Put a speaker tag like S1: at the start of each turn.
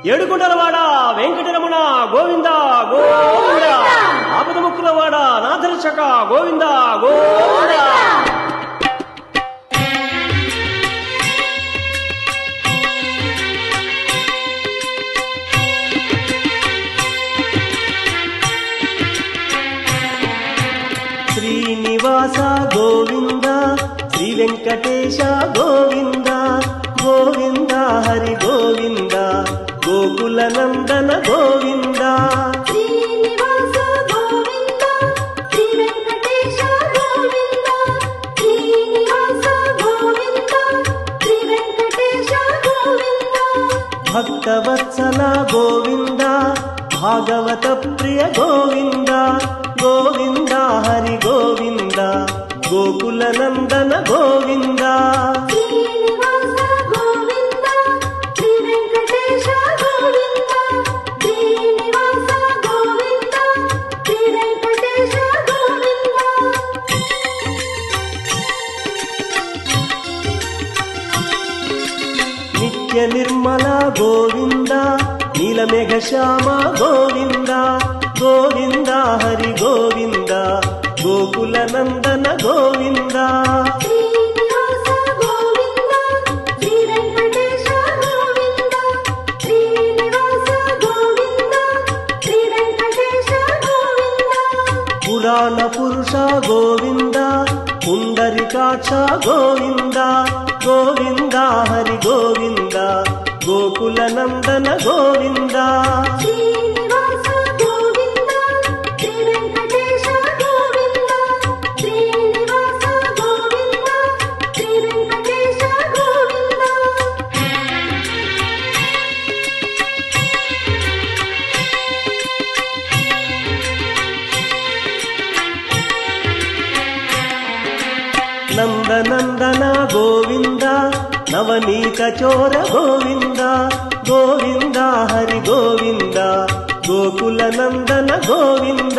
S1: ఏడుగుండలవాడ వెంకటరమణ గోవింద గోవింద, ఆపద ముక్కులవాడ నాథరక్షక గోవింద గోవింద. శ్రీనివాస గోవింద, శ్రీ వెంకటేశ గోవింద గోవింద, హరి గోవింద, గోకుల నందన గోవింద.
S2: శ్రీనివాస గోవింద, శ్రీ వెంకటేశ గోవింద, శ్రీనివాస గోవింద, శ్రీ వెంకటేశ గోవింద.
S1: భక్తవత్సల గోవింద, భాగవత ప్రియ గోవింద గోవింద, హరి గోవింద, గోకుల నందన గోవింద.
S2: శ్రీనివాస గోవింద, శ్రీ వెంకటేశ గోవింద, శ్రీనివాస గోవింద, శ్రీ వెంకటేశ గోవింద.
S1: నిత్య నిర్మల గోవింద, నీలమేఘ శ్యామ గోవింద గోవింద, హరి గోవింద, గోకుల నందన గోవింద.
S2: శ్రీనివాస గోవింద, శ్రీ వెంకటేశ గోవింద, శ్రీనివాస గోవింద, శ్రీ వెంకటేశ గోవింద.
S1: పురాణ పురుష గోవింద, పుండరికాక్ష గోవింద గోవింద, హరి గోవింద, గోకుల నందన గోవింద.
S2: శ్రీనివాస గోవింద, శ్రీ వెంకటేశ గోవింద, శ్రీనివాస గోవింద, శ్రీ వెంకటేశ గోవింద.
S1: నందనందన గోవింద, నవనీత చోర గోవింద గోవింద, హరి గోవింద, గోకుల నందన గోవింద.